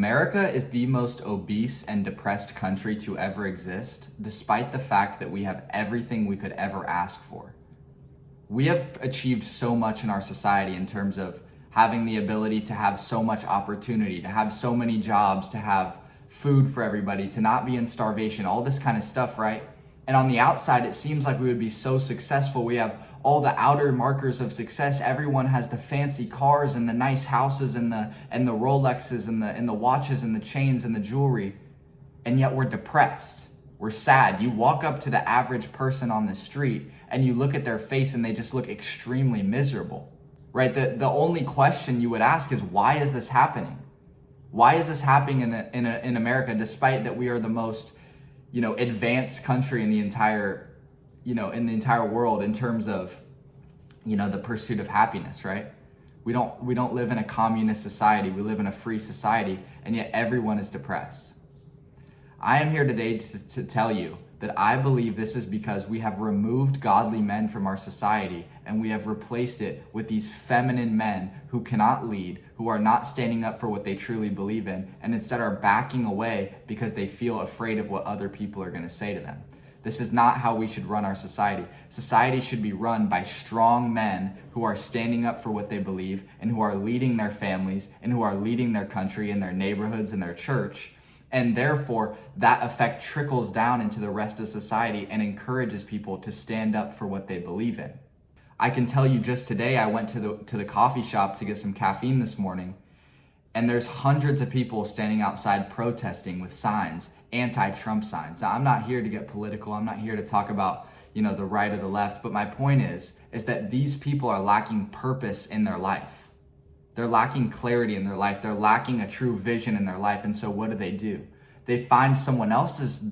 America is the most obese and depressed country to ever exist, despite the fact that we have everything we could ever ask for. We have achieved so much in our society in terms of having the ability to have so much opportunity, to have so many jobs, to have food for everybody, to not be in starvation, all this kind of stuff, right? And on the outside, it seems like we would be so successful. We have all the outer markers of success. Everyone has the fancy cars and the nice houses and the Rolexes and the watches and the chains and the jewelry. And yet we're depressed. We're sad. You walk up to the average person on the street and you look at their face and they just look extremely miserable, right? The only question you would ask is, why is this happening? Why is this happening in America, despite that we are the most advanced country in the entire world in terms of, the pursuit of happiness, right? We don't live in a communist society. We live in a free society, and yet everyone is depressed. I am here today to tell you that I believe this is because we have removed godly men from our society and we have replaced it with these feminine men who cannot lead, who are not standing up for what they truly believe in, and instead are backing away because they feel afraid of what other people are going to say to them. This is not how we should run our society. Society should be run by strong men who are standing up for what they believe and who are leading their families and who are leading their country and their neighborhoods and their church. And therefore, that effect trickles down into the rest of society and encourages people to stand up for what they believe in. I can tell you just today, I went to the coffee shop to get some caffeine this morning, and there's hundreds of people standing outside protesting with signs, anti-Trump signs. Now, I'm not here to get political. I'm not here to talk about, the right or the left. But my point is that these people are lacking purpose in their life. They're lacking clarity in their life. They're lacking a true vision in their life. And so what do? They find someone else's,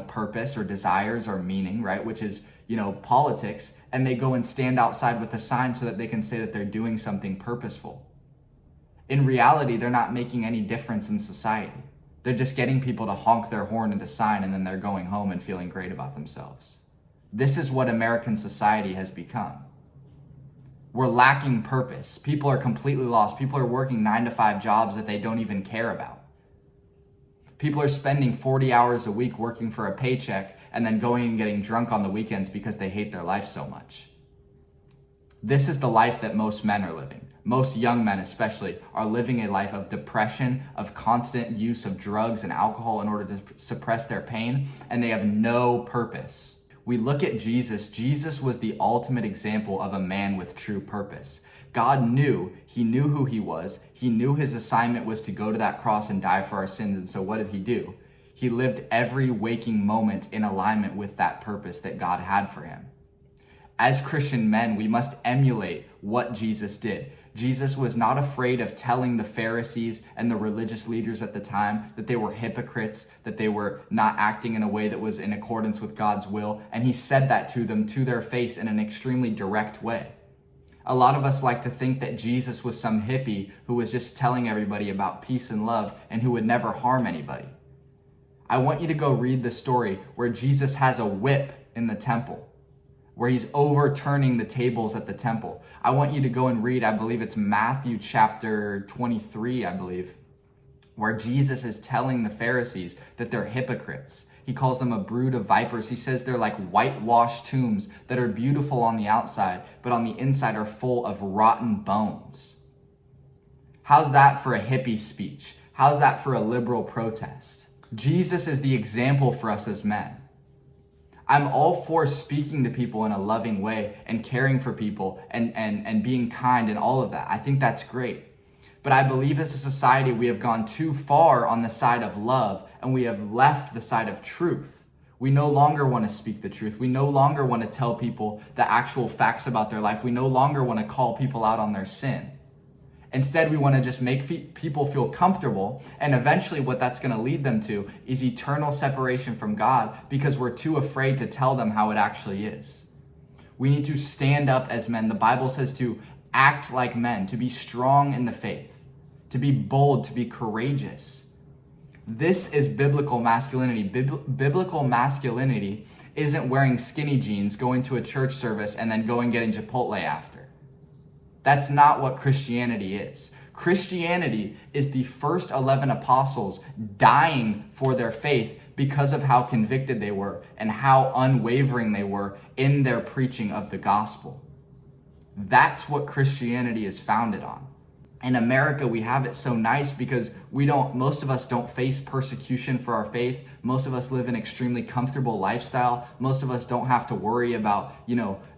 purpose or desires or meaning, right? Which is, politics. And they go and stand outside with a sign so that they can say that they're doing something purposeful. In reality, they're not making any difference in society. They're just getting people to honk their horn at a sign, and then they're going home and feeling great about themselves. This is what American society has become. We're lacking purpose. People are completely lost. People are working 9-to-5 jobs that they don't even care about. People are spending 40 hours a week working for a paycheck and then going and getting drunk on the weekends because they hate their life so much. This is the life that most men are living. Most young men especially are living a life of depression, of constant use of drugs and alcohol in order to suppress their pain, and they have no purpose. We look at Jesus. Jesus was the ultimate example of a man with true purpose. God knew, he knew who he was. He knew his assignment was to go to that cross and die for our sins. And so what did he do? He lived every waking moment in alignment with that purpose that God had for him. As Christian men, we must emulate what Jesus did. Jesus was not afraid of telling the Pharisees and the religious leaders at the time that they were hypocrites, that they were not acting in a way that was in accordance with God's will. And he said that to them to their face in an extremely direct way. A lot of us like to think that Jesus was some hippie who was just telling everybody about peace and love and who would never harm anybody. I want you to go read the story where Jesus has a whip in the temple, where he's overturning the tables at the temple. I want you to go and read, I believe it's Matthew chapter 23, I believe, where Jesus is telling the Pharisees that they're hypocrites. He calls them a brood of vipers. He says they're like whitewashed tombs that are beautiful on the outside, but on the inside are full of rotten bones. How's that for a hippie speech? How's that for a liberal protest? Jesus is the example for us as men. I'm all for speaking to people in a loving way and caring for people and being kind and all of that. I think that's great. But I believe as a society, we have gone too far on the side of love and we have left the side of truth. We no longer want to speak the truth. We no longer want to tell people the actual facts about their life. We no longer want to call people out on their sin. Instead, we want to just make people feel comfortable, and eventually what that's going to lead them to is eternal separation from God because we're too afraid to tell them how it actually is. We need to stand up as men. The Bible says to act like men, to be strong in the faith, to be bold, to be courageous. This is biblical masculinity. Biblical masculinity isn't wearing skinny jeans, going to a church service, and then going getting Chipotle after. That's not what Christianity is. Christianity is the first 11 apostles dying for their faith because of how convicted they were and how unwavering they were in their preaching of the gospel. That's what Christianity is founded on. In America, we have it so nice because most of us don't face persecution for our faith. Most of us live an extremely comfortable lifestyle. Most of us don't have to worry about,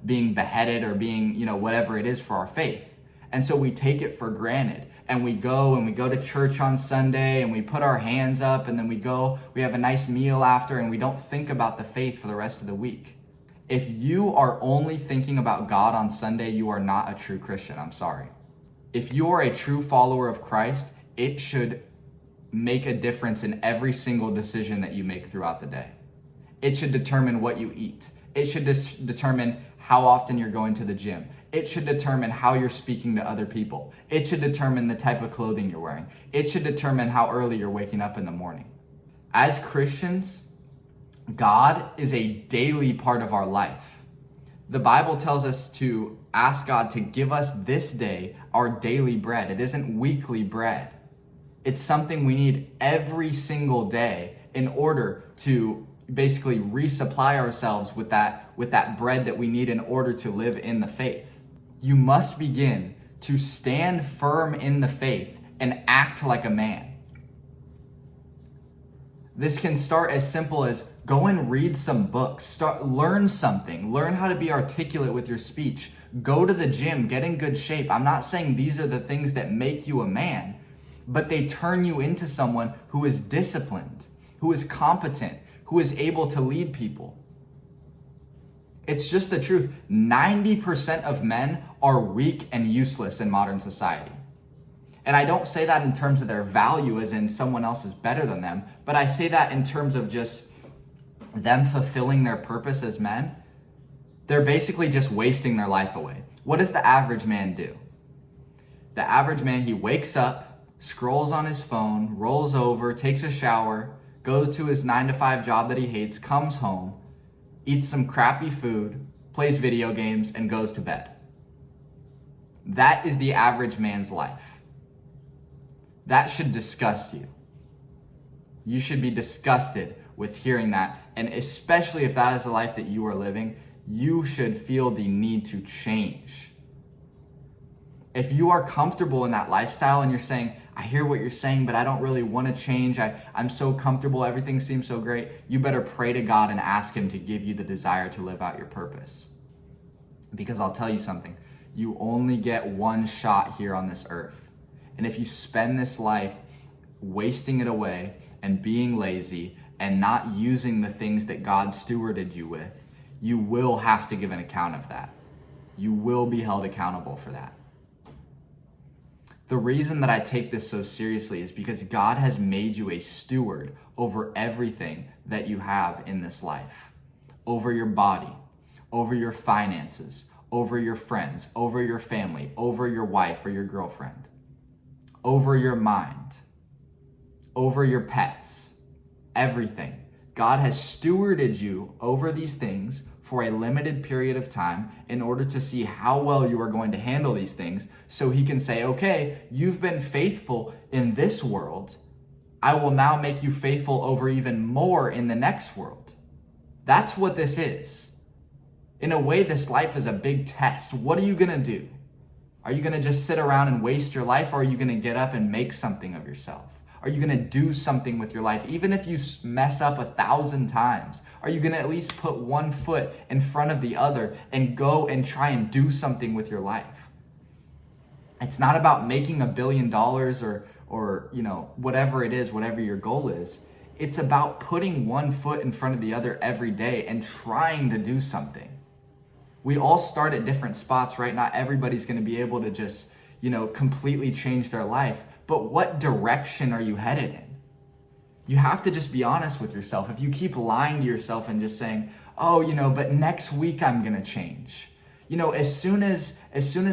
being beheaded or being, whatever it is for our faith. And so we take it for granted. And we go to church on Sunday and we put our hands up and then we have a nice meal after and we don't think about the faith for the rest of the week. If you are only thinking about God on Sunday, you are not a true Christian. I'm sorry. If you are a true follower of Christ, it should make a difference in every single decision that you make throughout the day. It should determine what you eat. It should determine how often you're going to the gym. It should determine how you're speaking to other people. It should determine the type of clothing you're wearing. It should determine how early you're waking up in the morning. As Christians, God is a daily part of our life. The Bible tells us to ask God to give us this day our daily bread. It isn't weekly bread. It's something we need every single day in order to basically resupply ourselves with that bread that we need in order to live in the faith. You must begin to stand firm in the faith and act like a man. This can start as simple as go and read some books, learn something, learn how to be articulate with your speech, go to the gym, get in good shape. I'm not saying these are the things that make you a man, but they turn you into someone who is disciplined, who is competent, who is able to lead people. It's just the truth. 90% of men are weak and useless in modern society. And I don't say that in terms of their value as in someone else is better than them, but I say that in terms of just them fulfilling their purpose as men. They're basically just wasting their life away. What does the average man do? The average man, he wakes up, scrolls on his phone, rolls over, takes a shower, goes to his 9-to-5 job that he hates, comes home, eats some crappy food, plays video games, and goes to bed. That is the average man's life. That should disgust you. You should be disgusted with hearing that. And especially if that is the life that you are living, you should feel the need to change. If you are comfortable in that lifestyle and you're saying, I hear what you're saying, but I don't really want to change. I'm so comfortable. Everything seems so great. You better pray to God and ask him to give you the desire to live out your purpose. Because I'll tell you something. You only get one shot here on this earth. And if you spend this life wasting it away and being lazy and not using the things that God stewarded you with, you will have to give an account of that. You will be held accountable for that. The reason that I take this so seriously is because God has made you a steward over everything that you have in this life. Over your body, over your finances, over your friends, over your family, over your wife or your girlfriend. Over your mind, over your pets, everything. God has stewarded you over these things for a limited period of time in order to see how well you are going to handle these things so he can say, okay, you've been faithful in this world. I will now make you faithful over even more in the next world. That's what this is. In a way, this life is a big test. What are you going to do? Are you going to just sit around and waste your life, or are you going to get up and make something of yourself? Are you going to do something with your life? Even if you mess up 1,000 times, are you going to at least put one foot in front of the other and go and try and do something with your life? It's not about making $1 billion or whatever it is, whatever your goal is. It's about putting one foot in front of the other every day and trying to do something. We all start at different spots, right? Not everybody's going to be able to just, completely change their life. But what direction are you headed in? You have to just be honest with yourself. If you keep lying to yourself and just saying, but next week I'm going to change. As soon as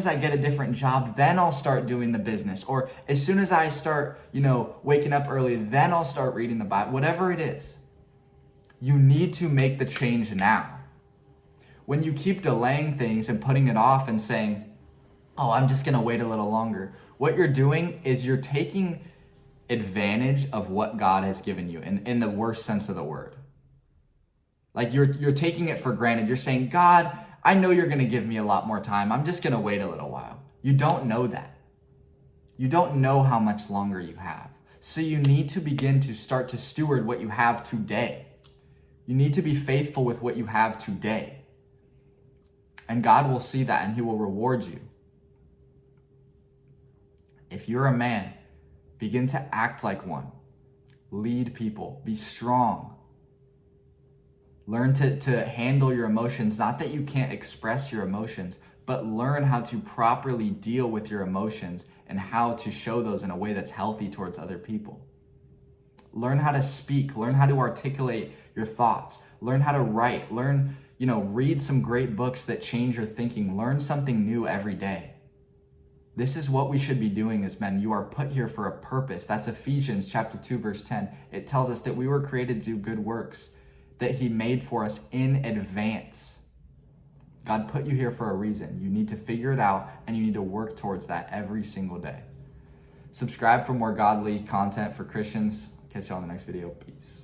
I get a different job, then I'll start doing the business. Or as soon as I start, waking up early, then I'll start reading the Bible. Whatever it is, you need to make the change now. When you keep delaying things and putting it off and saying, oh, I'm just gonna wait a little longer. What you're doing is you're taking advantage of what God has given you in the worst sense of the word. Like you're taking it for granted. You're saying, God, I know you're gonna give me a lot more time. I'm just gonna wait a little while. You don't know that. You don't know how much longer you have. So you need to begin to start to steward what you have today. You need to be faithful with what you have today. And God will see that and he will reward you. If you're a man, begin to act like one. Lead people. Be strong. Learn to handle your emotions. Not that you can't express your emotions, but learn how to properly deal with your emotions and how to show those in a way that's healthy towards other people. Learn how to speak. Learn how to articulate your thoughts. Learn how to write. Learn, read some great books that change your thinking. Learn something new every day. This is what we should be doing as men. You are put here for a purpose. That's Ephesians chapter 2, verse 10. It tells us that we were created to do good works that he made for us in advance. God put you here for a reason. You need to figure it out and you need to work towards that every single day. Subscribe for more godly content for Christians. Catch you on the next video. Peace.